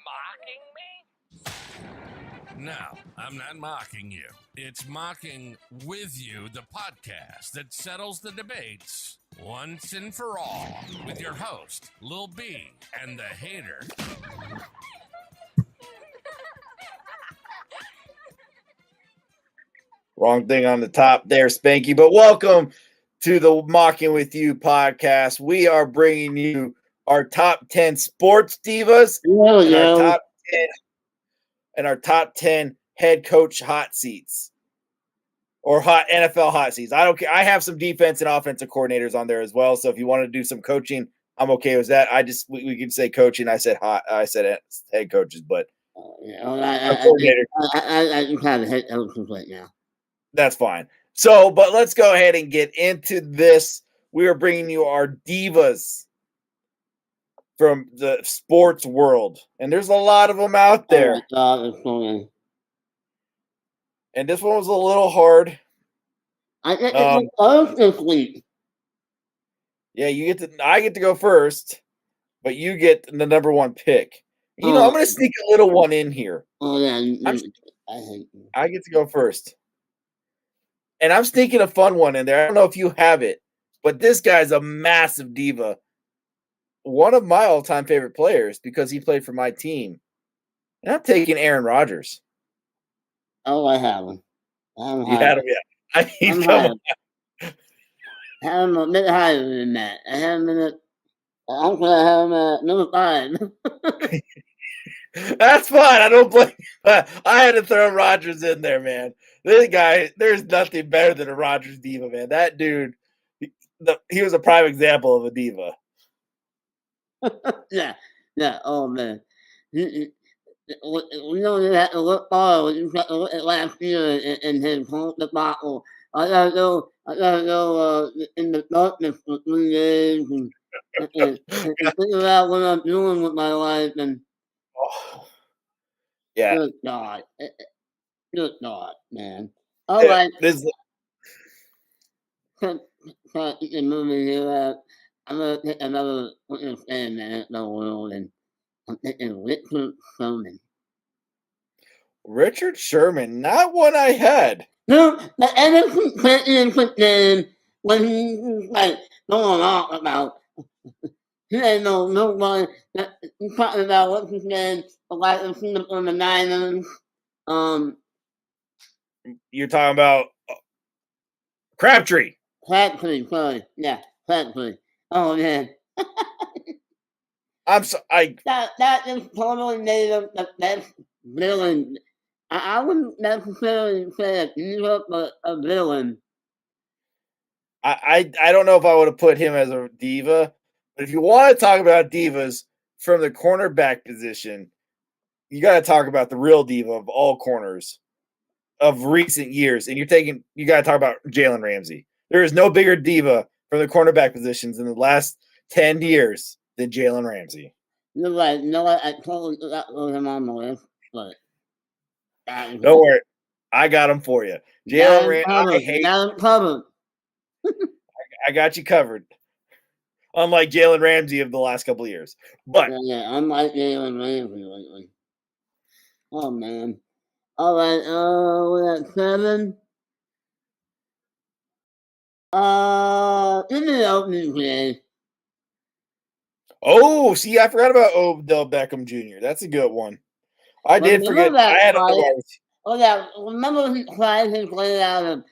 mocking me? No, I'm not mocking you. It's Mocking With You, the podcast that settles the debates once and for all with your host, Lil B, and the hater. Wrong thing on the top there, Spanky. But welcome to the Mocking With You podcast. We are bringing you our top 10 sports divas and our top 10 head coach hot seats or hot NFL hot seats. I don't care. I have some defense and offensive coordinators on there as well. So if you want to do some coaching, I'm okay with that. We can say coaching. I said head coaches, but I have a head coaches right now. That's fine. So, but let's go ahead and get into this. We are bringing you our divas from the sports world, and there's a lot of them out there. Oh my God, it's funny. And this one was a little hard. I get to go first this week. Yeah, I get to go first, but you get the number one pick. I'm going to sneak a little one in here. Oh yeah, I get to go first. And I'm sneaking a fun one in there. I don't know if you have it, but this guy's a massive diva. One of my all-time favorite players because he played for my team. And I'm taking Aaron Rodgers. Oh, I have him. You had him, yeah. He's coming. I have him a bit higher than that. I have him I'm going to have him at number 5. That's fine. I don't blame you. I had to throw Rodgers in there, man. This guy, there's nothing better than a Rodgers diva, man. That dude, he was a prime example of a diva. Yeah. Oh man, we don't have to look forward. You got to look at last year in his whole debacle. I gotta go in the darkness for 3 days and figure out what I'm doing with my life. And yeah, good God, man. All right. Can't get moving here. I'm gonna take another stand in the world, and I'm taking Richard Sherman. Richard Sherman, not one I had. No, the NFC Championship game when he's like going off about. He ain't nobody. He's talking about what's his name, the wide receiver on the Niners. You're talking about Crabtree. Crabtree, sorry, yeah, Crabtree. Oh man. I'm so that just totally made him the best villain. I wouldn't necessarily say a diva, but a villain. I don't know if I would have put him as a diva, but if you want to talk about divas from the cornerback position, you got to talk about the real diva of all corners of recent years, and you got to talk about Jalen Ramsey. There is no bigger diva from the cornerback positions in the last 10 years than Jalen Ramsey. You're right. You know what? I totally got him on the list, but don't worry, I got him for you. Jalen Ramsey. I got you covered. Unlike Jalen Ramsey of the last couple of years, but unlike Jalen Ramsey lately. Oh man! All right, we're at 7. In the opening day. Oh, see, I forgot about Odell Beckham Jr. That's a good one. I did forget. I had remember he tried his way out of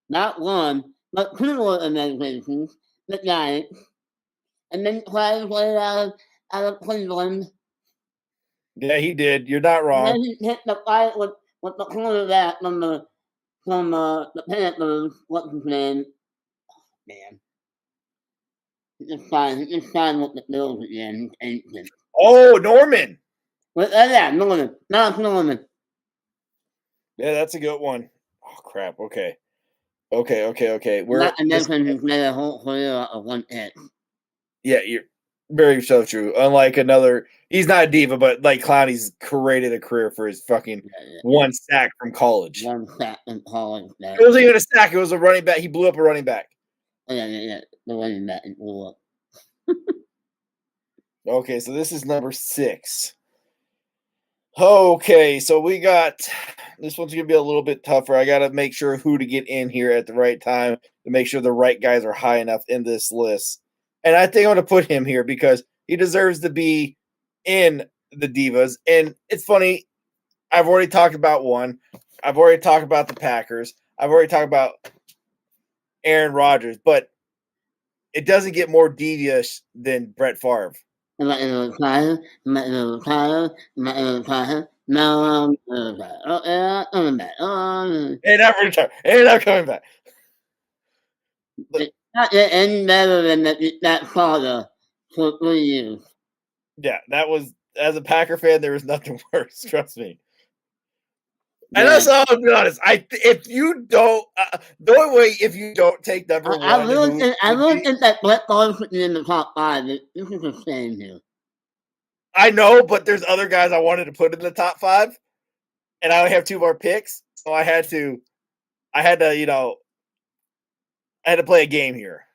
not one, but 2 organizations, the Giants, and then tried his way out of Cleveland. Yeah, he did. You're not wrong. And then he hit the fight with the quarterback from the Panthers. What's his name? Oh, man. He just signed with the Bills again. He's ancient. Oh, Norman. Norman. No, it's Norman. Yeah, that's a good one. Oh, crap. Okay. Not to mention he's made a whole career of one hit. Yeah, you're very so true. Unlike he's not a diva, but like Clowney's created a career for his fucking one sack from college. One sack from college. It wasn't even a sack. It was a running back. He blew up a running back. Oh, yeah. The running back blew up. Okay, so this is number 6. Okay, so we got this one's gonna be a little bit tougher. I gotta make sure who to get in here at the right time to make sure the right guys are high enough in this list. And I think I'm gonna put him here because he deserves to be in the Divas. And it's funny, I've already talked about one. I've already talked about the Packers. I've already talked about Aaron Rodgers, but it doesn't get more devious than Brett Favre. Am I gonna retire? Am I gonna retire? Am I gonna retire? No, I'm gonna retire. Oh, yeah, I'm coming back. Oh, And not return. And not coming back. it's not get any better than that father for 3 years. Yeah, that was as a Packer fan, there was nothing worse. Trust me. And Yeah. that's all I'm be honest. If you don't, the only way if you don't take number I one, really who think I would really be, think that Brett Favre should be in the top 5. This is a shame here. I know, but there's other guys I wanted to put in the top 5, and I only have 2 more picks, so I had to, I had to play a game here.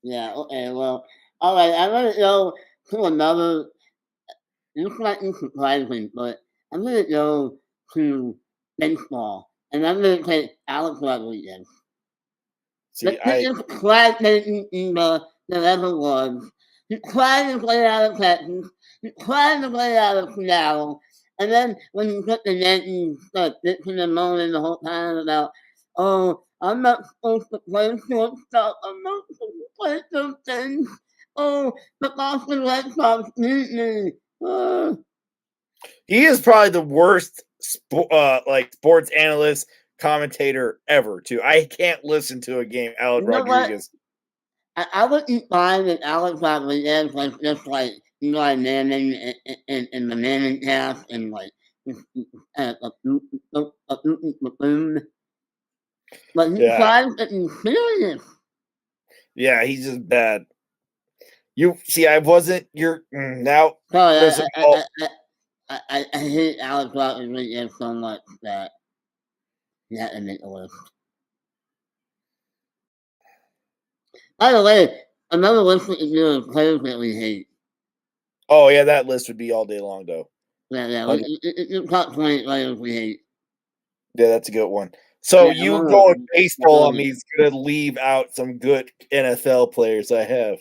Yeah, okay, well, alright, I'm gonna go to another. This might be surprising, but I'm gonna go to baseball, and I'm gonna take Alex Rodriguez. See, The biggest flag making diva there ever was. He tried to play out of Texas. He tried to play out of Seattle. And then when he took the Yankees, bitching and moaning the whole time about, oh, I'm not supposed to play shortstop. I'm not supposed to play some things. Oh, the Boston Red Sox beat me. he is probably the worst sports analyst commentator ever. Too, I can't listen to a game. Alex You know what? Rodriguez. I wouldn't mind if Alex Rodriguez was just like, you know, like Manning in the Manning cast and like a boom. But he Yeah, tries to be serious. yeah, he's just bad. You see, I wasn't. You're now. Sorry, There's oh, I hate Alex Rodriguez so much that he had to make a list. By the way, another list we can do is players that we hate. oh yeah, that list would be all day long though. Yeah, it's top 20 players we hate. Yeah, that's a good one. So Yeah, I'm you gonna going baseball on sorry, me is gonna leave out some good NFL players I have.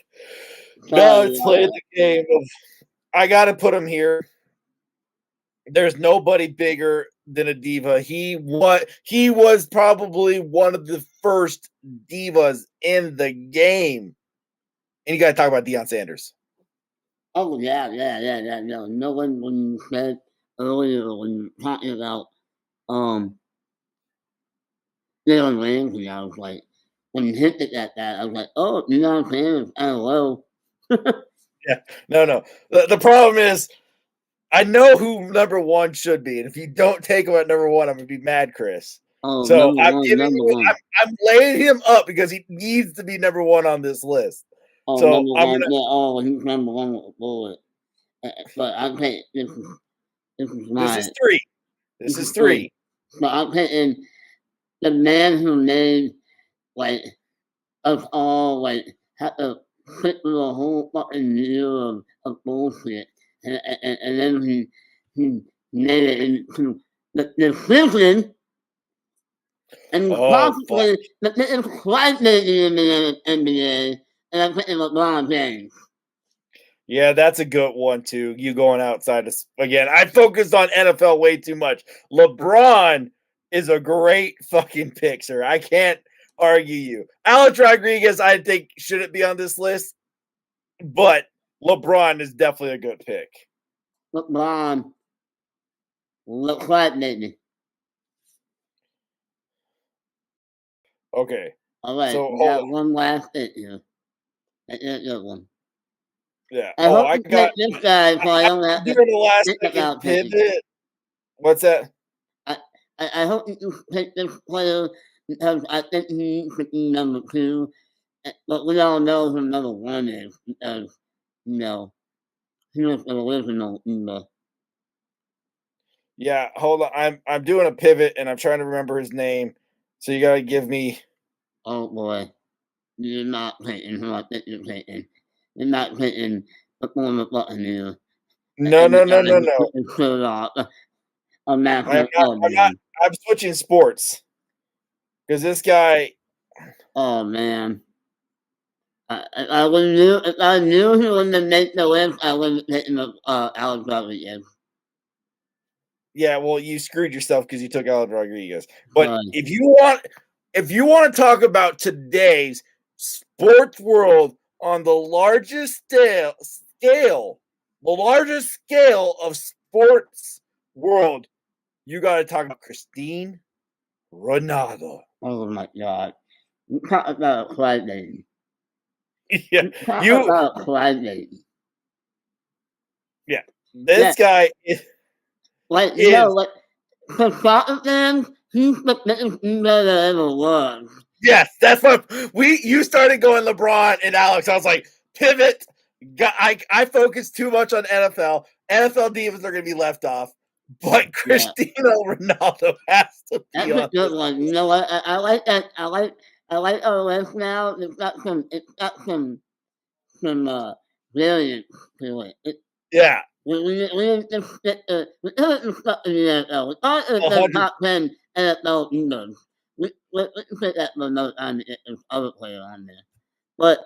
Now sorry, let's play the game of I gotta put him here. There's nobody bigger than a diva. He was probably one of the first divas in the game. And you gotta talk about Deion Sanders. Oh yeah. No one when you said earlier when you were talking about Jalen Ramsey, I was like when you hinted at that, I was like, oh, you know what I'm saying? LOL. Yeah, no. The problem is I know who number one should be, and if you don't take him at number one, I'm gonna be mad, Chris. Oh, So I'm giving number you, one. I'm laying him up because he needs to be number one on this list. Oh, So number I'm one. gonna. Yeah, oh, he's number one with the bullet. But I'll take this is This my is three. This this is is three. three. So I'm taking the man who made like us all like have to sit through a whole fucking year of bullshit, and then he made it into the decision and Oh fuck. possibly the biggest fight making in the NBA, and I'm picking LeBron James. Yeah, that's a good one too. You going outside of, again. I focused on NFL way too much. LeBron is a great fucking pick, sir. I can't argue you. Alex Rodriguez, I think, shouldn't be on this list, but LeBron is definitely a good pick. LeBron, fight making. Okay. All right, So we hold got on. one last hit here. That's a good one. Yeah. I Oh, hope I you pick got this guy so I don't have to doing the last think second about picking. pivot. What's that? I hope you pick this player because I think he needs to be number 2. But we all know who number 1 is because, you know, he was the original Eva. Yeah, hold on. I'm doing a pivot and I'm trying to remember his name. So you gotta give me Oh boy, you're not picking who I think you're picking. You're not picking the former Buccaneer. No. On national I'm not. television. I'm switching sports because this guy. Oh man. I would knew if I knew he wouldn't make the list, I would have taken Alex Rodriguez. Yeah, well, you screwed yourself because you took Alex Rodriguez. But Right. if you want to talk about today's sports world on the largest scale, the largest scale of sports world, you got to talk about Cristiano Ronaldo. Oh my God. You talk about a crybaby. Yeah, You talk about a crybaby. yeah, this guy is. Like, you know, like, for soccer fans, he's the biggest ego there ever was. Yes, that's what you started going LeBron and Alex. I was like, pivot. I focus too much on NFL. NFL divas are going to be left off, but Cristiano Ronaldo has to be That's a good one. You know what? I like that. I like our list now. It's got some brilliance to it. Yeah. We didn't just stick to we didn't just stuck to the NFL. We thought it was the top 10 NFL divas. We can put that for another time to get this other player on there. But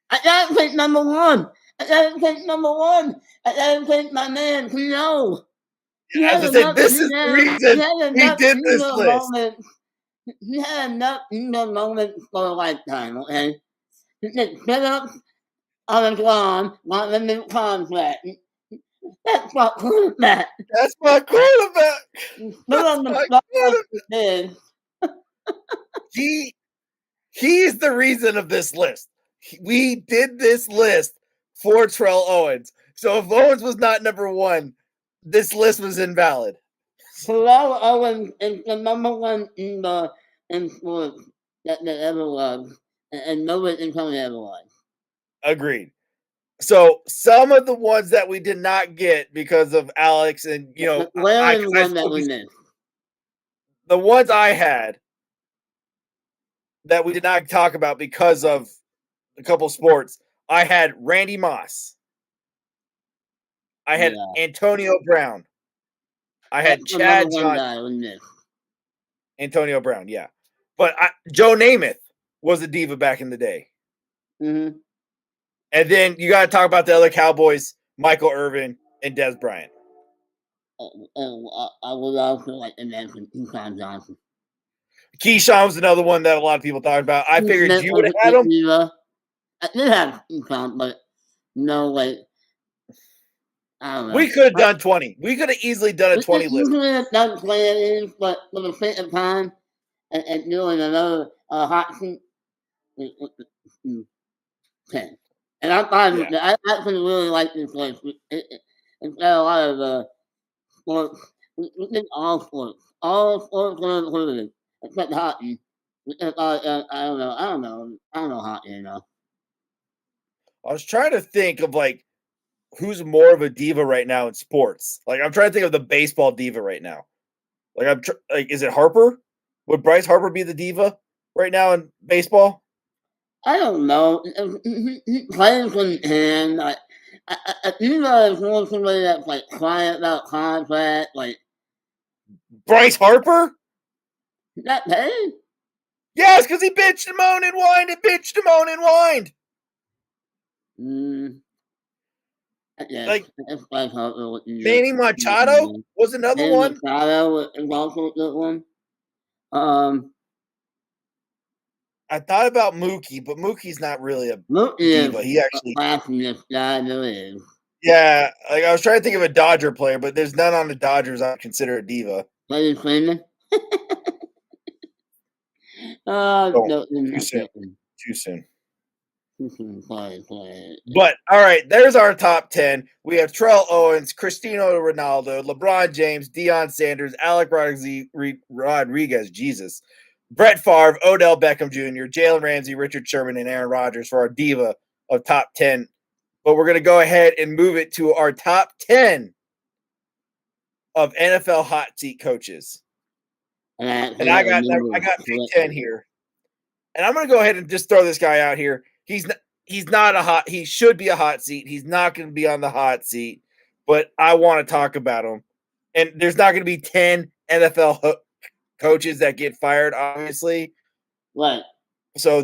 I gotta take number one. I gotta take my man, Cano. As I said, this is the reason we did this list. He had enough moments for a lifetime, okay? He did sit-ups on the lawn, want a new contract. That's my quarterback. That's my quarterback. That's my quarterback. He's the reason of this list. We did this list for Terrell Owens. So if Owens was not number one, this list was invalid. Terrell Owens is the number one in sports that ever was, and nobody can tell me ever was. Agreed. So some of the ones that we did not get because of Alex and the ones I had that we did not talk about because of a couple sports. I had Randy Moss. I had Antonio Brown. I had Chad Johnson. Antonio Brown, yeah. But Joe Namath was a diva back in the day. Mm-hmm. And then you got to talk about the other Cowboys, Michael Irvin and Des Bryant. I would also like to mention Keyshawn Johnson. Keyshawn was another one that a lot of people talked about. I figured you would have had him. I did have Keyshawn, but no, like, I don't know. We could have done 20. We could have easily done a 20 list. We could have done 20, but for the sake of time and doing another hot seat, 10. And I'm fine with that. I actually really like this list. It's got a lot of sports. We did all sports. All sports were included, except hockey. I don't know hockey enough. I was trying to think of like who's more of a diva right now in sports. Like I'm trying to think of the baseball diva right now. Like is it Harper? Would Bryce Harper be the diva right now in baseball? I don't know. He plays with his hand. Like, a diva is more somebody that's like quiet about contract. Like Bryce Harper. Not paid. Yes, because he bitched and moaned and whined and bitched and moaned and whined. Yeah, like Manny Machado was another Manny one. Machado was also a good one. I thought about Mookie, but Mookie's not really a diva. He actually classiest guy there is. Yeah, like I was trying to think of a Dodger player, but there's none on the Dodgers I consider a diva. Freddie Freeman. No, too soon. Too soon. Play. But all right, there's our top 10. We have Terrell Owens, Cristiano Ronaldo, LeBron James, Deion Sanders, Alec Rodriguez, Jesus, Brett Favre, Odell Beckham Jr., Jalen Ramsey, Richard Sherman, and Aaron Rodgers for our diva of top 10. But we're going to go ahead and move it to our top 10 of NFL hot seat coaches. And I got Big 10 here. And I'm going to go ahead and just throw this guy out here. He should be a hot seat. He's not going to be on the hot seat. but I want to talk about him. And there's not going to be 10 NFL coaches that get fired, obviously. Right. So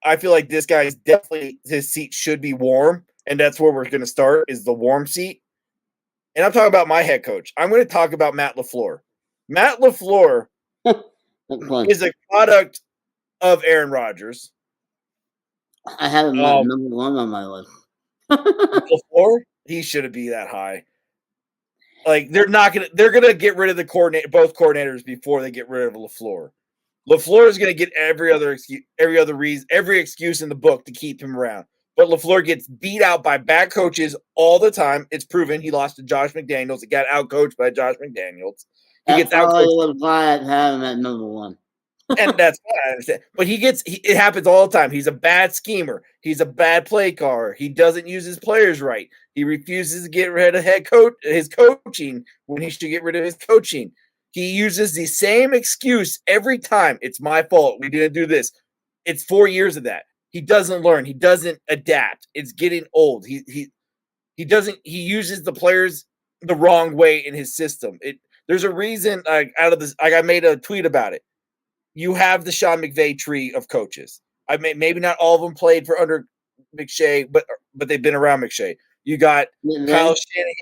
I feel like this guy is definitely, his seat should be warm, and that's where we're going to start, is the warm seat. And I'm talking about my head coach. I'm going to talk about Matt LaFleur. Matt LaFleur is a product of Aaron Rodgers. I have him number one on my list. LaFleur, he shouldn't be that high. Like, they're gonna get rid of both coordinators before they get rid of LaFleur. LaFleur is gonna get every excuse in the book to keep him around. But LaFleur gets beat out by bad coaches all the time. It's proven. He lost to Josh McDaniels. He got outcoached by Josh McDaniels. He gets outcoached. Why I have him at number one. And that's what I understand. But it happens all the time. He's a bad schemer. He's a bad play caller. He doesn't use his players right. He refuses to get rid of his coaching when he should get rid of his coaching. He uses the same excuse every time. It's my fault. We didn't do this. It's 4 years of that. He doesn't learn. He doesn't adapt. It's getting old. He uses the players the wrong way in his system. There's a reason, I made a tweet about it. You have the Sean McVay tree of coaches. Maybe not all of them played for under McShay, but they've been around McShay. You got Kyle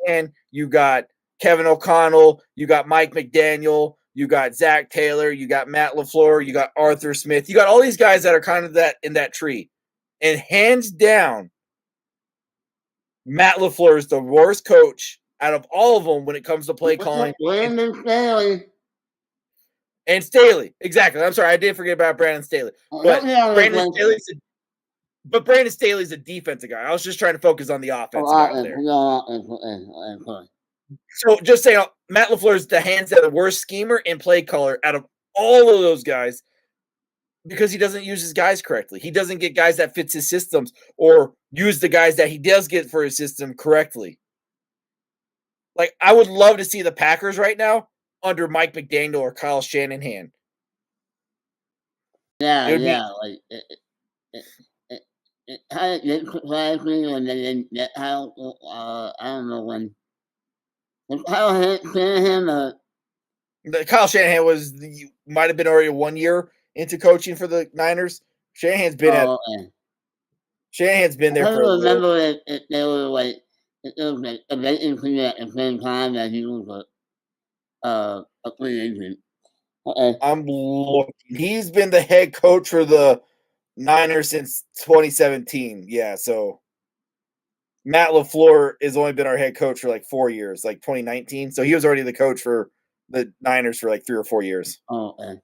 Shanahan, you got Kevin O'Connell, you got Mike McDaniel, you got Zach Taylor, you got Matt LaFleur, you got Arthur Smith. You got all these guys that are kind of in that tree. And hands down, Matt LaFleur is the worst coach out of all of them when it comes to play calling. And Staley, exactly. I'm sorry, I did forget about Brandon Staley. But Brandon Staley's a defensive guy. I was just trying to focus on the offense there. So just saying, Matt LaFleur is the hands down the worst schemer and play caller out of all of those guys because he doesn't use his guys correctly. He doesn't get guys that fits his systems or use the guys that he does get for his system correctly. Like, I would love to see the Packers right now under Mike McDaniel or Kyle Shanahan. Yeah. Like it kind of surprised me when they didn't get how I don't know when. Kyle Shanahan. Kyle Shanahan might have been already 1 year into coaching for the Niners. Shanahan's been Shanahan's been there for a little. I remember if they were like it was like a vacancy at the same time that he was a free agent. I'm looking. He's been the head coach for the Niners since 2017. Yeah, so Matt LaFleur has only been our head coach for like 4 years, like 2019. So he was already the coach for the Niners for like 3 or 4 years. Yeah.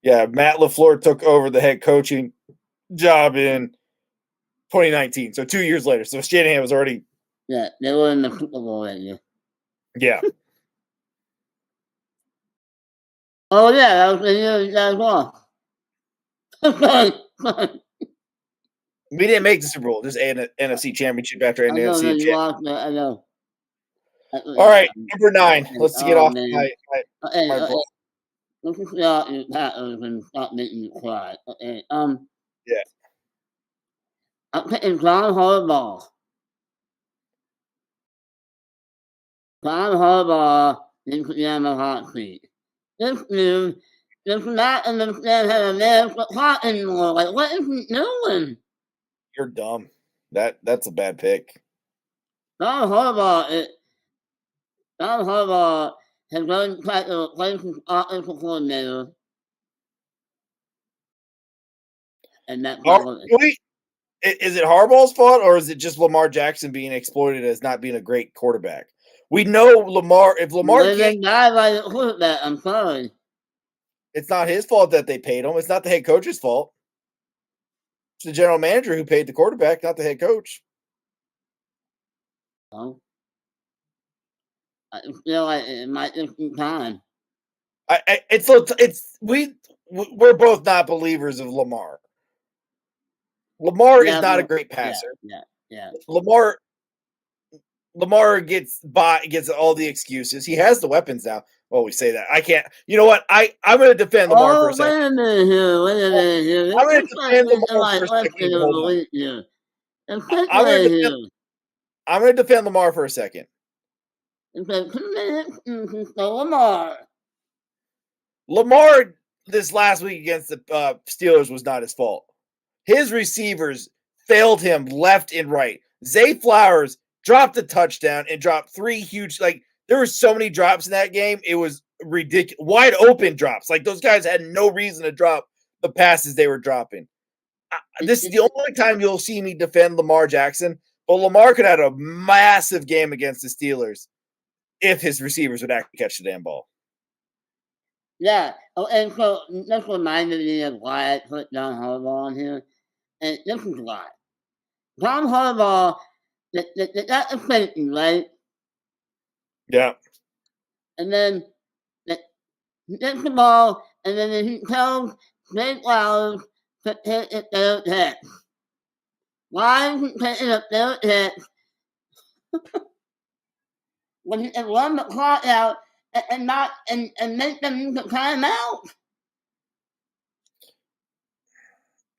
Yeah, Matt LaFleur took over the head coaching job in 2019. So 2 years later. So Shanahan was already. Yeah, they were in the Super Bowl that year. Yeah. Oh, yeah, that was the year as well. We didn't make the Super Bowl, just NFC Championship after NFC Championship. I know. All right, number 9. Let's get off my book. Let's just get out your Packers and stop making you cry. Okay. Yeah. I'm picking John Harbaugh. John Harbaugh needs to be on the hot seat. This dude does not understand how to manage the clock anymore. Like, what is he doing? You're dumb. That's a bad pick. John Harbaugh has done try to replace his offensive coordinator. And that's is it Harbaugh's fault or is it just Lamar Jackson being exploited as not being a great quarterback? We know Lamar. If Lamar can't die by the quarterback, I'm sorry. It's not his fault that they paid him. It's not the head coach's fault. It's the general manager who paid the quarterback, not the head coach. Oh. I feel like it might just be time. We're both not believers of Lamar. Lamar is not a great passer. Yeah. Lamar gets all the excuses. He has the weapons now. Well, we say that. I can't. You know what? I'm going to defend Lamar for a second. Wait a minute here. I'm going to defend Lamar for a second. It's I'm gonna takeaway here. I'm gonna defend Lamar for a second. It's like 2 minutes and so Lamar. Lamar this last week against the Steelers was not his fault. His receivers failed him left and right. Zay Flowers dropped a touchdown and dropped 3 huge, like there were so many drops in that game. It was ridiculous. Wide open drops. Like those guys had no reason to drop the passes they were dropping. This is the only time you'll see me defend Lamar Jackson, but Lamar could have had a massive game against the Steelers if his receivers would actually catch the damn ball. Yeah. Oh, and so this reminded me of why I put John Harbaugh on here. And this is why. John Harbaugh, that's a safety, right? Yeah. And then he gets the ball, and then he tells Zay Flowers to hit it their hit. Why is he taking up their hit when he can run the clock out and not and make them use the timeout?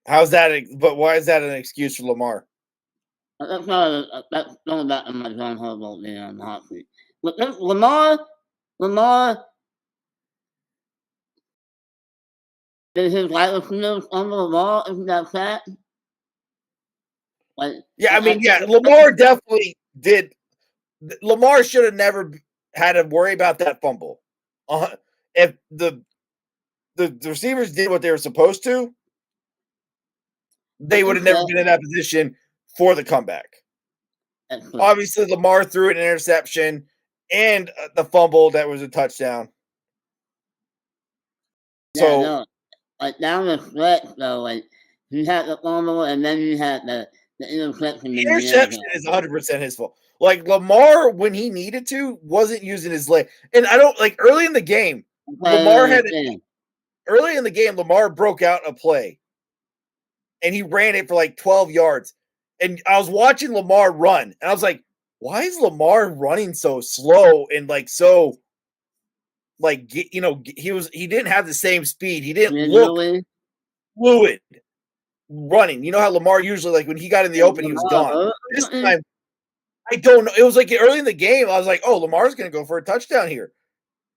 How's that? But why is that an excuse for Lamar? That's going back to my John Harbaugh being on the hot seat. But this, Lamar, did his wide receivers under the ball? Isn't that fact? Like, Yeah, I mean, yeah, Lamar definitely did. Lamar should have never had to worry about that fumble. If the receivers did what they were supposed to, they would have never been in that position for the comeback. Obviously, Lamar threw an interception and the fumble that was a touchdown. So, no, like down the stretch, though, like you had the fumble and then you had the interception. The interception is 100% his fault. Like Lamar, when he needed to, wasn't using his leg. And I don't like early in the game, Lamar broke out a play and he ran it for like 12 yards. And I was watching Lamar run, and I was like, why is Lamar running so slow and like so like he didn't have the same speed. He didn't look fluid running. You know how Lamar usually, like when he got in the open, he was gone. This time, I don't know. It was like early in the game, I was like, oh, Lamar's gonna go for a touchdown here.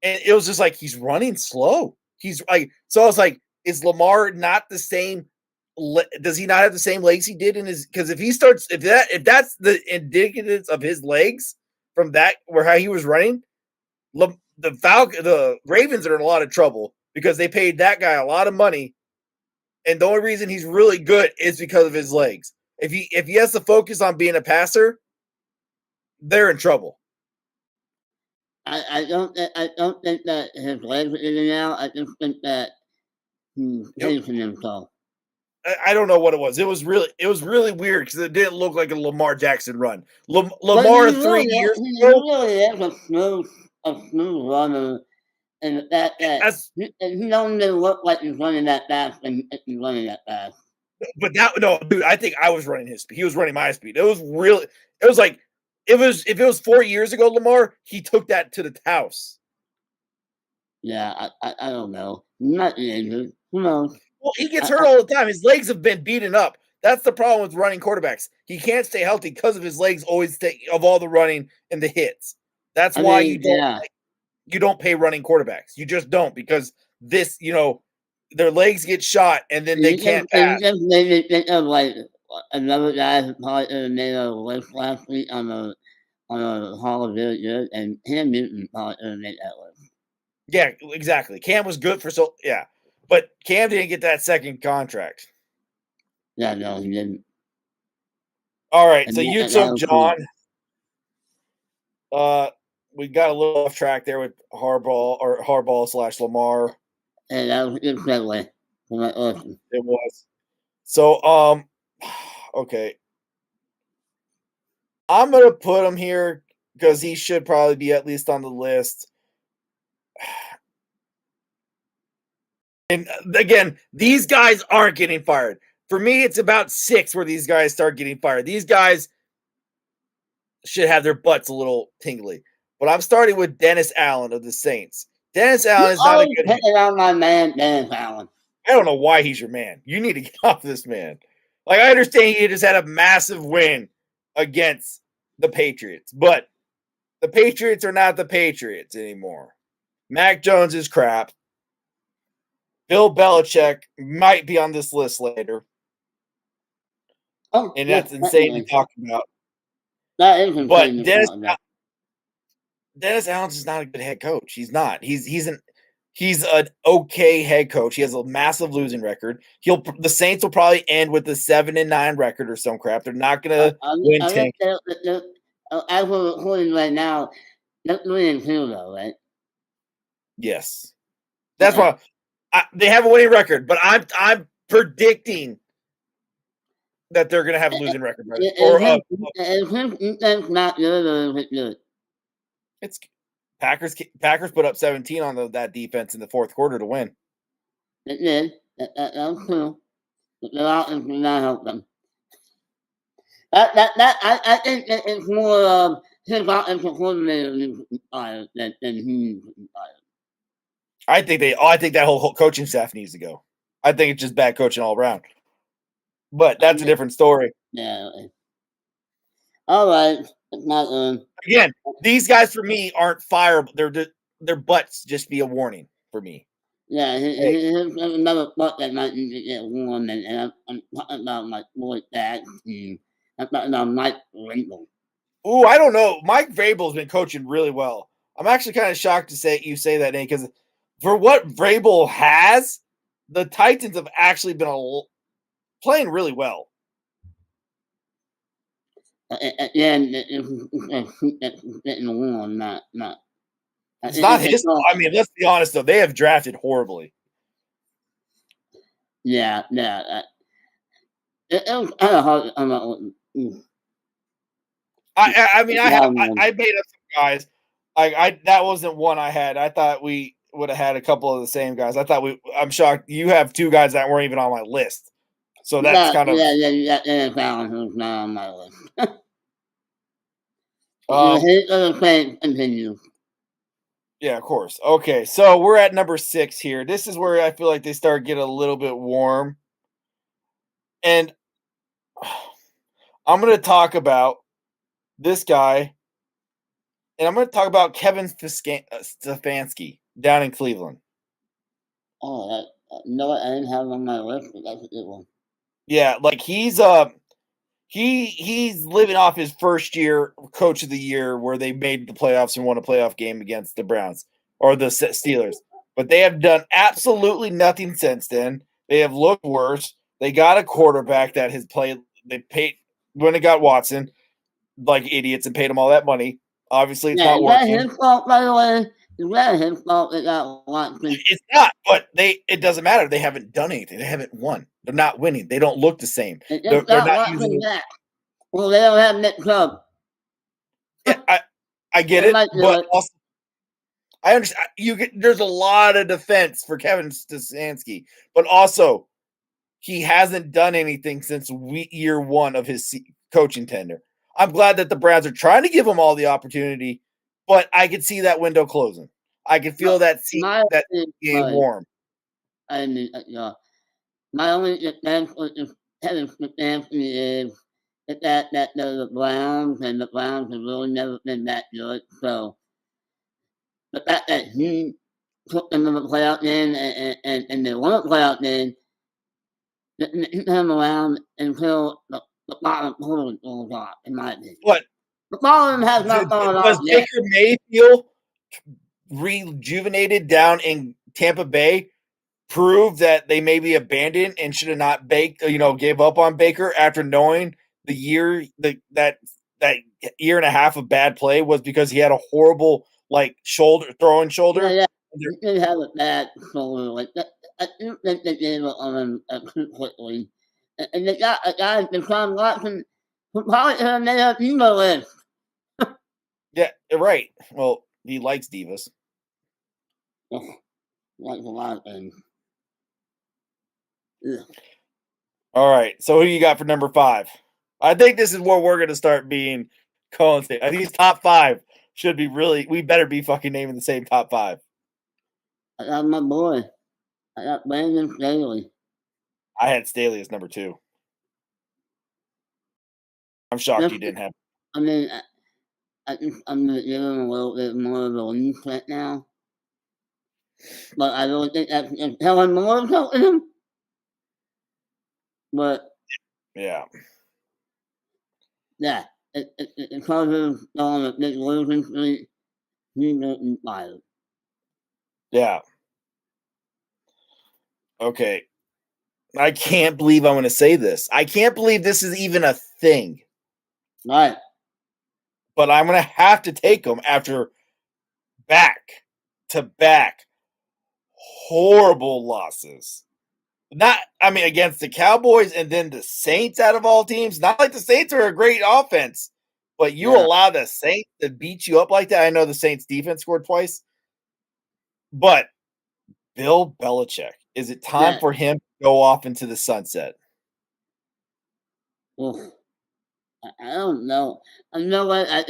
And it was just like he's running slow. He's like, so I was like, is Lamar not the same? Does he not have the same legs he did in his? Because if that's the indicatives of his legs from that where how he was running, the Ravens are in a lot of trouble because they paid that guy a lot of money, and the only reason he's really good is because of his legs. If he has to focus on being a passer, they're in trouble. I don't think that his legs are in and out. I just think that he's chasing himself. I don't know what it was. It was really weird because it didn't look like a Lamar Jackson run. Lamar 3 years ago, really is a smooth runner, and that he don't even look like he's running that fast, and he's running that fast. But dude, I think I was running his speed. He was running my speed. It was like if it was 4 years ago, Lamar, he took that to the house. Yeah, I don't know. Not injured. Who knows? Well, he gets hurt all the time. His legs have been beaten up. That's the problem with running quarterbacks. He can't stay healthy because of his legs always of all the running and the hits. That's why you don't pay running quarterbacks. You just don't, because their legs get shot and then they can't pass. You just made me think of like another guy who probably made a list last week on a Hall of Good, and Cam Newton probably made that list. Yeah, exactly. Cam was good for but Cam didn't get that second contract. Yeah, no, he didn't. All right, so you took John. We got a little off track there with Harbaugh / Lamar. And that was a good segue. It was. So, okay. I'm gonna put him here because he should probably be at least on the list. And again, these guys aren't getting fired. For me, it's about 6 where these guys start getting fired. These guys should have their butts a little tingly. But I'm starting with Dennis Allen of the Saints. Dennis Allen is not a good on my man, Dennis Allen. I don't know why he's your man. You need to get off this man. Like, I understand he just had a massive win against the Patriots, but the Patriots are not the Patriots anymore. Mac Jones is crap. Bill Belichick might be on this list later. Oh, And yeah, that's insane to talk about. That is But insane to talk about. Dennis Allen's is not a good head coach. He's not. He's an okay head coach. He has a massive losing record. The Saints will probably end with a 7-9 record or some crap. They're not gonna win 10. As we're recording right now, they're 3-2 though, right? Yes, that's why they have a winning record. But I'm predicting that they're gonna have a losing record. It's not good or is it good? It's Packers put up 17 on that defense in the fourth quarter to win. It did. That's true. But the offense did not help them. I think it's more his offensive coordinator than he fired. I think that whole coaching staff needs to go. I think it's just bad coaching all around. But that's a different story. Yeah. All right. It's not Again, these guys for me aren't fireable. Their butts just be a warning for me. Yeah, here's another thought that might need to get warm, and I'm talking about my boy Dad's team. I'm talking about Mike Vrabel. Ooh, I don't know. Mike Vrabel's been coaching really well. I'm actually kind of shocked to say you say that name because for what Vrabel has, the Titans have actually been playing really well. Again, it's getting warm, not. It's not his. I mean, let's be honest though; they have drafted horribly. Yeah. It was kind of hard. I mean, I made up some guys. That wasn't one I had. I thought we would have had a couple of the same guys. I'm shocked you have two guys that weren't even on my list. So that's kind of Dennis Allen, who's not on my list. Continue. Yeah, of course. Okay, so we're at number 6 here. This is where I feel like they start getting a little bit warm. And I'm going to talk about this guy. And I'm going to talk about Kevin Stefanski down in Cleveland. Oh, no, I didn't have him on my list, but that's a good one. Yeah, like he's living off his first year coach of the year where they made the playoffs and won a playoff game against the Browns or the Steelers. But they have done absolutely nothing since then. They have looked worse. They got a quarterback that has played. They paid when they got Watson like idiots and paid him all that money. Obviously, it's not working. Is that his fault, by the way? Is that his fault they got Watson? It's not, but it doesn't matter. They haven't done anything. They haven't won. They're not winning. They don't look the same. They're not using back. Well, they don't have Nick Chubb. Yeah, I get it, but also I understand there's a lot of defense for Kevin Stefanski, but also he hasn't done anything since year one of his coaching tenure. I'm glad that the Browns are trying to give him all the opportunity, but I could see that window closing. I can feel that getting warm. I mean, my only defense with Kevin Stefanski is that the Browns and the Browns have really never been that good. So the fact that he took them to the playoff game and they won a playoff game didn't come around until the bottom quarter goes off, in my opinion. But the bottom has not gone off yet. Baker Mayfield rejuvenated down in Tampa Bay prove that they maybe abandoned and should have not gave up on Baker after knowing that year and a half of bad play was because he had a horrible throwing shoulder. Yeah. He did have a bad shoulder like that. I do think they gave up on him too quickly. And they got a guy, Deshaun Watson, who probably have made a diva list. Yeah, right. Well, he likes divas. Likes a lot of things. Yeah. All right. So who you got for number 5? I think this is where we're going to start being constant. I think these top 5 should be we better be fucking naming the same top 5. I got my boy. I got Brandon Staley. I had Staley as number 2. I'm shocked you didn't have. I mean, I'm going to give him a little bit more of a lean right now. But I don't think that's telling more of him. But Yeah. yeah, it's because of on a big losing streak, he didn't fired. Yeah. Okay. I can't believe I'm going to say this. I can't believe this is even a thing. Right. But I'm going to have to take him after back-to-back horrible losses. Against the Cowboys and then the Saints out of all teams. Not like the Saints are a great offense, but you allow the Saints to beat you up like that. I know the Saints defense scored twice, but Bill Belichick, is it time for him to go off into the sunset? Well, I don't know. I know what I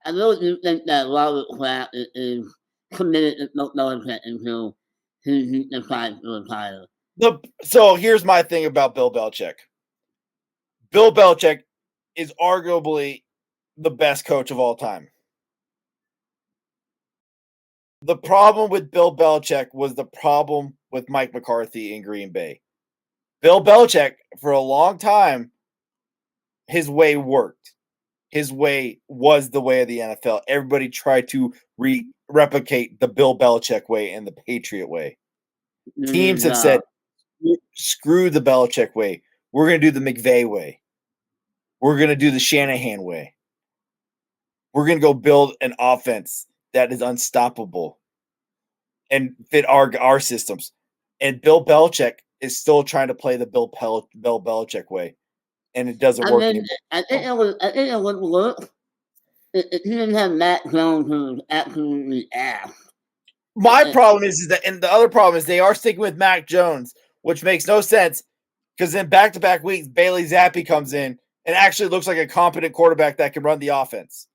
really do think that Robert Kraft is committed to Bill Belichick until he decides to retire. So here's my thing about Bill Belichick. Bill Belichick is arguably the best coach of all time. The problem with Bill Belichick was the problem with Mike McCarthy in Green Bay. Bill Belichick, for a long time, his way worked. His way was the way of the NFL. Everybody tried to replicate the Bill Belichick way and the Patriot way. Teams have said, screw the Belichick way. We're going to do the McVay way. We're going to do the Shanahan way. We're going to go build an offense that is unstoppable and fit our systems. And Bill Belichick is still trying to play the Bill Belichick way, and it doesn't work anymore. I think it would work if he didn't have Matt Jones, who was absolutely ass. My problem is that, and the other problem is they are sticking with Mac Jones, which makes no sense because in back-to-back weeks, Bailey Zappi comes in and actually looks like a competent quarterback that can run the offense.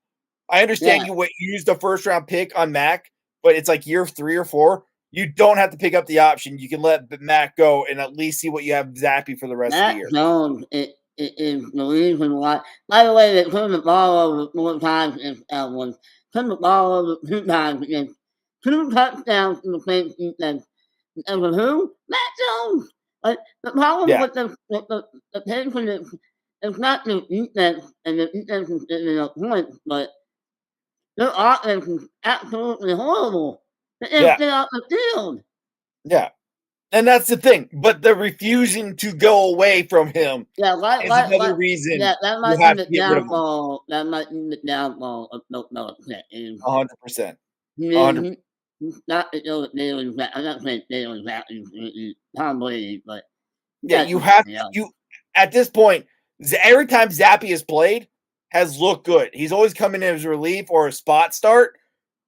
I understand you use the first-round pick on Mac, but it's like year 3 or 4. You don't have to pick up the option. You can let Mac go and at least see what you have Zappi for the rest of the year. Mac Jones is the reason why. By the way, they turned the ball over 4 times against Cowboys. Turned the ball over 2 times against 2 touchdowns to the same defense. And with who? Mac Jones. The problem with the Patriots is not the defense, and the defense is giving up points, but their offense is absolutely horrible. They can't get off the field. Yeah. And that's the thing. But they're refusing to go away from him. Yeah, is another reason. Yeah, that might be the downfall. That might be the downfall of Belichick. 100%. 100%. Not to go with Daily Zach. I'm not saying Daily Zach is Tom Brady, but yeah, you have you at this point. Every time Zappi has played, has looked good. He's always coming in as relief or a spot start.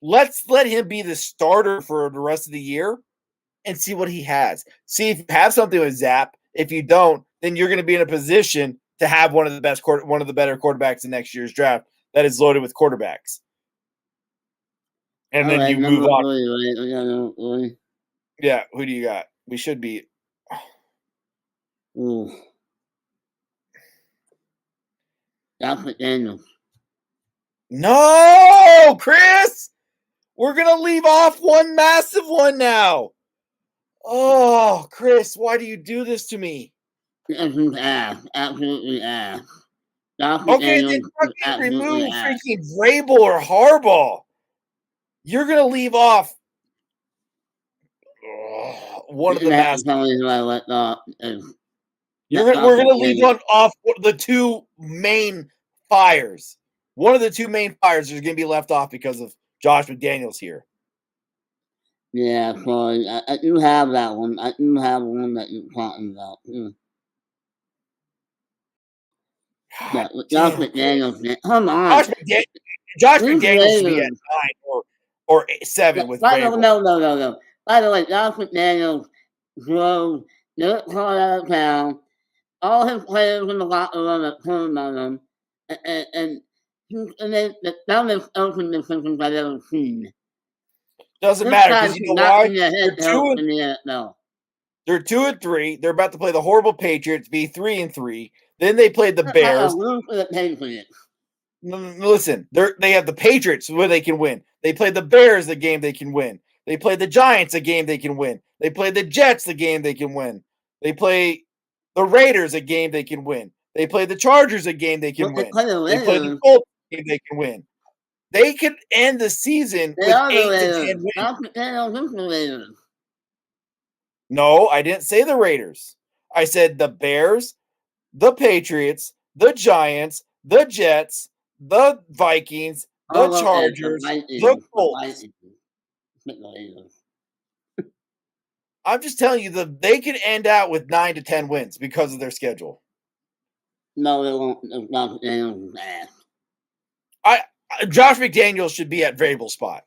Let's let him be the starter for the rest of the year and see what he has. See if you have something with Zap. If you don't, then you're going to be in a position to have one of the better quarterbacks in next year's draft that is loaded with quarterbacks. And then you move on. Yeah, who do you got? We should be. Josh McDaniels. No, Chris! We're going to leave off one massive one now. Oh, Chris, why do you do this to me? This is ass. Absolutely ass. Okay, then fucking remove freaking Vrabel or Harbaugh. You're going to leave off one of the massive. We're going to leave off the 2 main fires. One of the 2 main fires is going to be left off because of Josh McDaniels here. Yeah, sorry. I do have that one. I do have one that you're talking about. Yeah, Josh McDaniels. Come on. Josh McDaniels should be at 9 or 7 with Vrabel. No. By the way, Josh McDaniels drove Derek Carr out of town. All his players in the locker room have turned on him. And they the dumbest open decisions I've ever seen. Doesn't matter because you know why? They're 2-3. They're about to play the horrible Patriots, be 3-3. Then they played the Bears. The Patriots. Listen, they have the Patriots where they can win. They play the Bears, the game they can win. They play the Giants, a game they can win. They play the Jets, the game they can win. They play the Raiders, a game they can win. They play the Chargers, a game they can win. They play the Colts, a game they can win. They could end the season with 8 to 10 wins. No, I didn't say the Raiders. I said the Bears, the Patriots, the Giants, the Jets, the Vikings, the Chargers, the Colts. I'm just telling you that they could end out with 9 to 10 wins because of their schedule. No, they won't. Josh McDaniels should be at variable spot.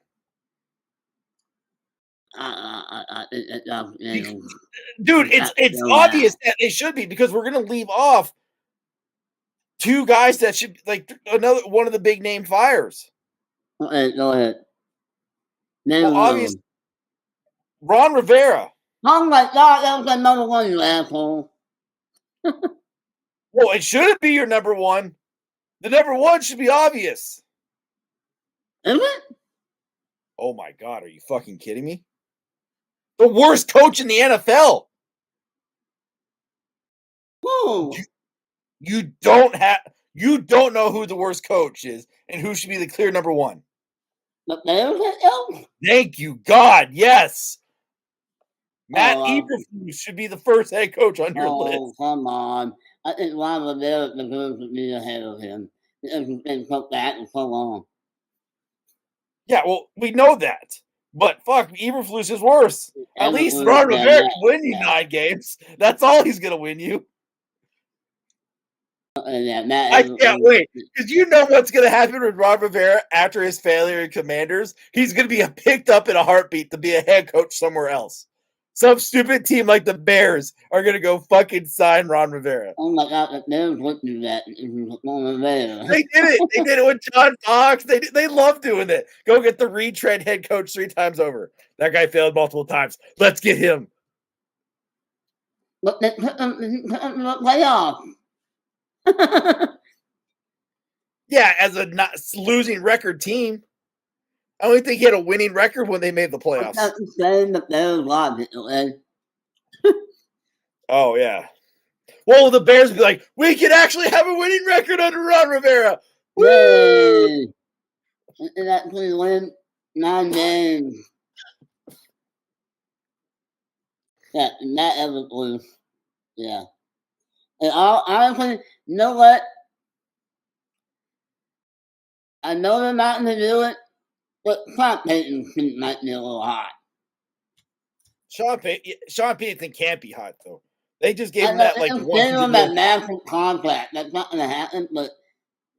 Dude, it's obvious that they should be because we're going to leave off 2 guys that should like another one of the big name fires. Okay, go ahead. Obviously, Ron Rivera. Oh my God, that was another one, you asshole. Well, it shouldn't be your number one. The number one should be obvious. Is it? Oh my God, are you fucking kidding me? The worst coach in the NFL. Who? You don't know who the worst coach is and who should be the clear number one. Thank you, God. Yes. Matt Eberflus should be the first head coach on your list. Oh, come on. I think Ron Rivera deserves to be ahead of him. It's been so bad for so long. Yeah, well, we know that. But fuck, Eberflus is worse. At least Ron Rivera can win you 9 games. That's all he's going to win you. I can't wait. Because you know what's going to happen with Ron Rivera after his failure in Commanders? He's going to be picked up in a heartbeat to be a head coach somewhere else. Some stupid team like the Bears are going to go fucking sign Ron Rivera. Oh my God, the Bears would do that. They did it. They did it with John Fox. They love doing it. Go get the retread head coach 3 times over. That guy failed multiple times. Let's get him. But they put them in the playoff. Yeah, as a not losing record team. I only think he had a winning record when they made the playoffs. Oh, yeah. Well, the Bears would be like, we can actually have a winning record under Ron Rivera. Yay! And actually win 9 games. Yeah, and that ever was. Yeah. And honestly, you know what? I know they're not going to do it, but Sean Payton might be a little hot. Sean Payton can't be hot, though. They just gave him that, like, that massive contract. That's not going to happen, but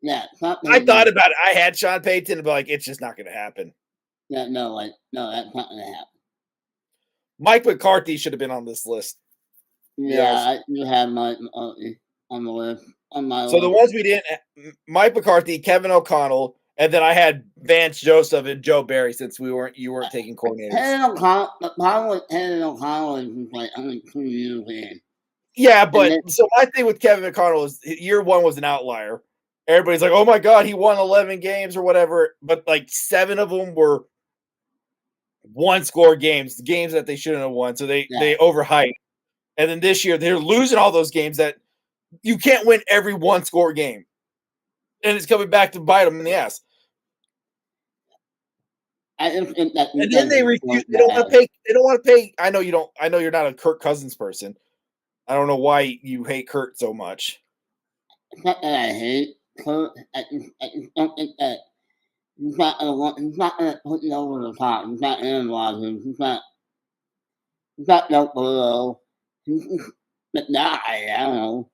yeah. I thought about it. I had Sean Payton, but, like, it's just not going to happen. Yeah, no, that's not going to happen. Mike McCarthy should have been on this list. Yeah, you have Mike McCarthy on the list. So the ones we didn't, Mike McCarthy, Kevin O'Connell, and then I had Vance Joseph and Joe Barry since you weren't taking coordinators. The problem with Kevin O'Connell is like only 2 years in. Yeah, but so my thing with Kevin O'Connell is year 1 was an outlier. Everybody's like, oh my God, he won 11 games or whatever, but like 7 of them were 1-score games that they shouldn't have won. So they overhyped. And then this year they're losing all those games that you can't win every 1-score game. And it's coming back to bite them in the ass. And then they refuse. They don't want to pay. They don't want to pay. I know you don't. I know you're not a Kirk Cousins person. I don't know why you hate Kurt so much. It's not that I hate Kurt. I don't think that he's not going to put it over the top. He's not Aaron Rodgers. He's not Joe Burrow. But nah, I don't know.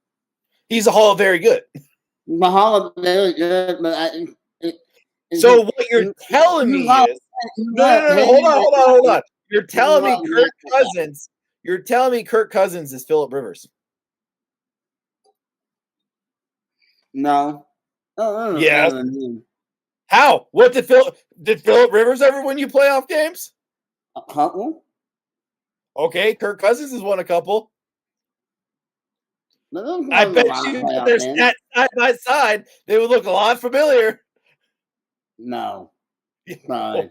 He's a Hall of Very Good. The Hall of Very Good, but so what you're telling me is no. Hold on. You're telling me Kirk Cousins. You're telling me Kirk Cousins is Phillip Rivers. No. Oh, yeah. How? What did Phillip Rivers ever win you playoff games? A couple. Okay, Kirk Cousins has won a couple. But those I guys bet are not you playoff they're games. side by side. They would look a lot familiar. No. Sorry.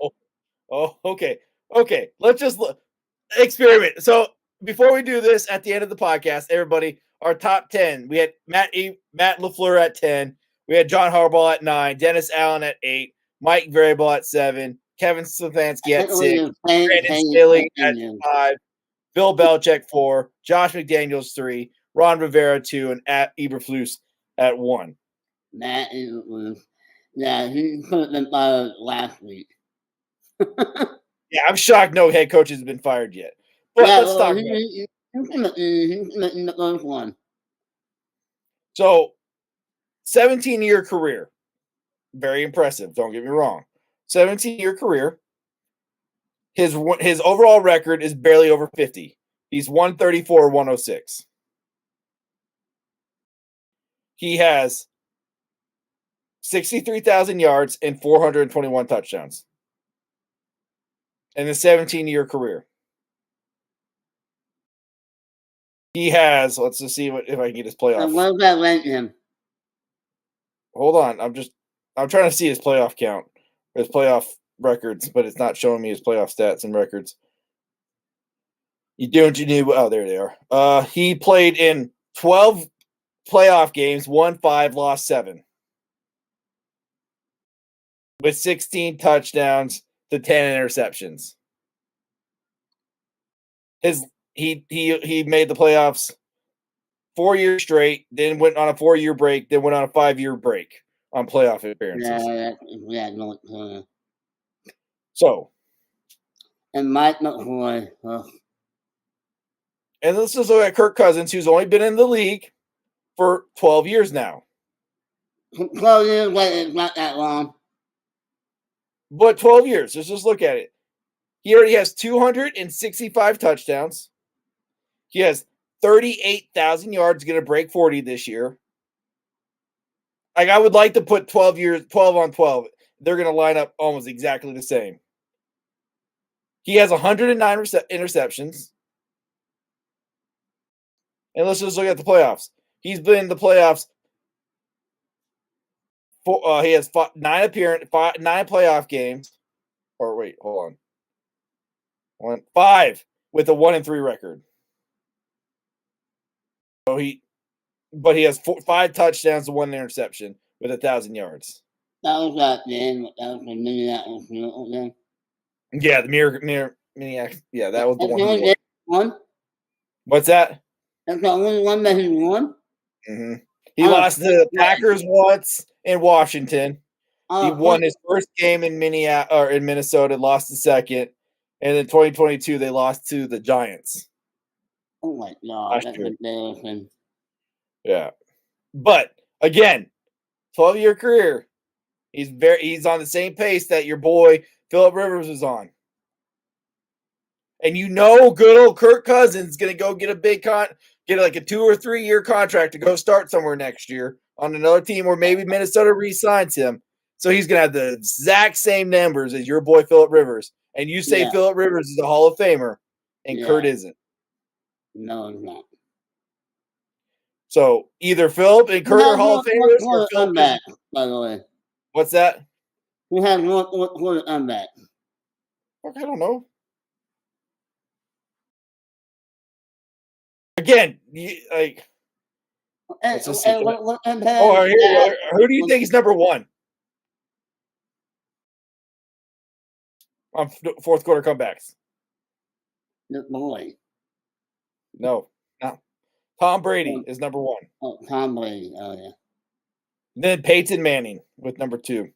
Oh, okay. Okay. Let's just experiment. So before we do this at the end of the podcast, everybody, our top 10. We had Matt LaFleur at 10. We had John Harbaugh at 9, Dennis Allen at 8, Mike Vrabel at 7, Kevin Stefanski at 6, Brandon Staley at 5, Bill Belichick 4, Josh McDaniels 3, Ron Rivera 2, and at Eberflus at 1. Matt was, yeah, he could have been fired last week. Yeah, I'm shocked no head coach has been fired yet. But Yeah, let's talk well, about it. he's in the first one. So, 17-year career. Very impressive. Don't get me wrong. 17-year career. His overall record is barely over 50. He's 134, 106. He has 63,000 yards and 421 touchdowns in the 17-year career. He has, let's just see if I can get his playoff. And what does that rank him? Hold on. I'm trying to see his playoff count, his playoff records, but it's not showing me his playoff stats and records. You do what you do. Oh, there they are. He played in 12 playoff games, won 5, lost 7. With 16 touchdowns to 10 interceptions. He made the playoffs 4 years straight, then went on a 4-year break, then went on a 5-year break on playoff appearances. No. So, And Mike McCoy. and let's just look at Kirk Cousins, who's only been in the league for 12 years now. 12 years, but it's not that long. But 12 years, let's just look at it. He already has 265 touchdowns. He has 38,000 yards, going to break 40 this year. Like, I would like to put 12 on 12. They're going to line up almost exactly the same. He has 109 interceptions. And let's just look at the playoffs. He's been in the playoffs. He has 9 playoff games. Or wait, hold on. 5 with a 1-3 record. So he has 5 touchdowns and 1 interception with 1,000 yards. That was that game. That was the Minneapolis Miracle game. Yeah, the Minneapolis. Yeah, that was the That's one. the only one? What's that? That's the only one that he won? Mm-hmm. He lost to the Packers once in Washington. He won his first game in Minnesota, lost the second, and in 2022 they lost to the Giants. Oh my God, that's embarrassing. Yeah, but again, 12-year career. He's on the same pace that your boy Phillip Rivers was on. And good old Kirk Cousins is going to go get get like a 2 or 3 year contract to go start somewhere next year on another team, or maybe Minnesota re-signs him. So he's going to have the exact same numbers as your boy Phillip Rivers. And you say Phillip Rivers is a Hall of Famer, and Kurt isn't. No, he's not. So either Phillip and Kurt are Hall of Famers, or Phillip back, by the way. What's that? Who has what I'm back? I don't know. Again, let's just see. Here who do you think is number 1 on fourth quarter comebacks? The boy. No. Tom Brady is number 1. Oh, Tom Brady. Oh yeah. Then Peyton Manning with number 2.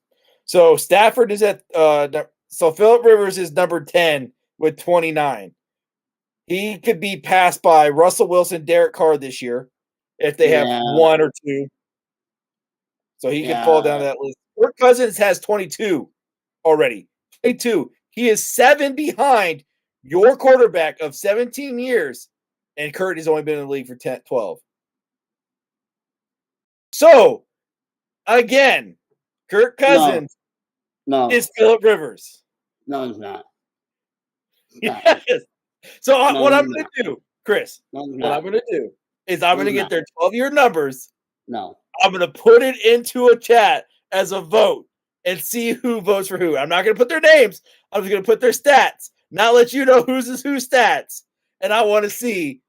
So Stafford is at so Phillip Rivers is number 10 with 29. He could be passed by Russell Wilson, Derek Carr this year if they have 1 or 2. So he could fall down that list. Kirk Cousins has 22 already. 22. He is 7 behind your quarterback of 17 years, and Kurt has only been in the league for 12. So, again, Kirk Cousins is Phillip Rivers. No, he's not. Yes. So what I'm going to do, Chris, what I'm going to do is I'm going to get their 12-year numbers. No. I'm going to put it into a chat as a vote and see who votes for who. I'm not going to put their names. I'm just going to put their stats. Not let you know whose stats. And I want to see.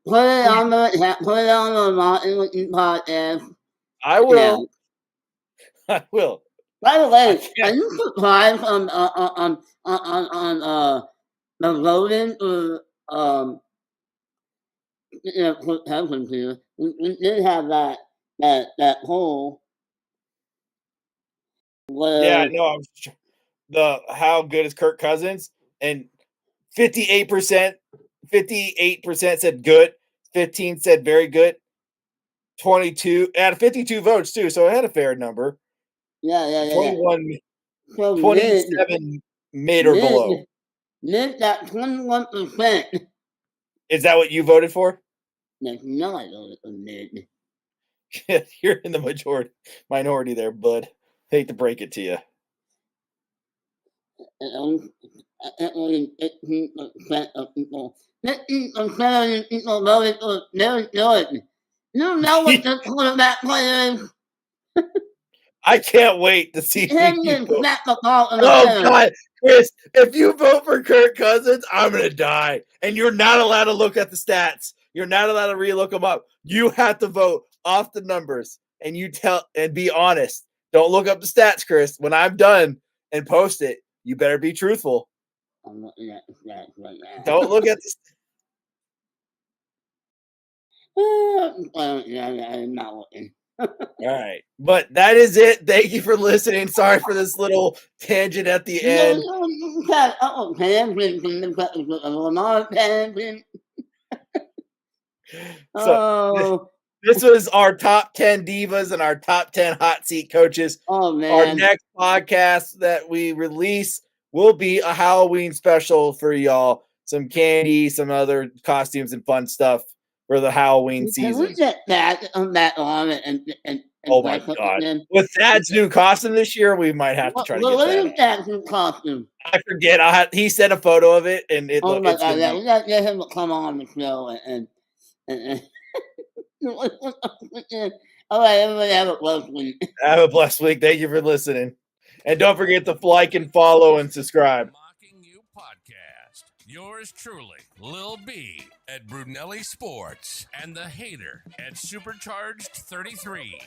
Put it on the Martin podcast. I will. I will. By the way, are you surprised on the voting for put Cousins here? We did have that poll where the how good is Kirk Cousins, and 58% said good, 15 said very good, 22 out of 52 votes too, so it had a fair number. 21 so 27 mid or below. Mid that 21%. Is that what you voted for? No, I voted for mid. You're in the minority there, bud. Hate to break it to you. Only 15% of people. 15% of people voted for very good. You know what the quarterback player is? I can't wait to see Him and snap the ball in the God, Chris, if you vote for Kirk Cousins, I'm going to die. And you're not allowed to look at the stats. You're not allowed to re-look them up. You have to vote off the numbers, and be honest. Don't look up the stats, Chris. When I'm done and post it, you better be truthful. I'm looking at the stats right now. Don't look at the I'm not looking. All right. But that is it. Thank you for listening. Sorry for this little tangent at the end. So this was our top 10 divas and our top 10 hot seat coaches. Oh, man. Our next podcast that we release will be a Halloween special for y'all. Some candy, some other costumes and fun stuff for the Halloween season. Can we get that on and oh my God. With Thad's new costume this year, we might have to try to get that. What is Thad's new costume? I forget. He sent a photo of it, and it oh my God, yeah, we got to get him to come on the show and all right, everybody have a blessed week. Have a blessed week. Thank you for listening. And don't forget to like and follow and subscribe. Mocking You Podcast. Yours truly, Lil B at Brunelli Sports and the Hater at Supercharged 33.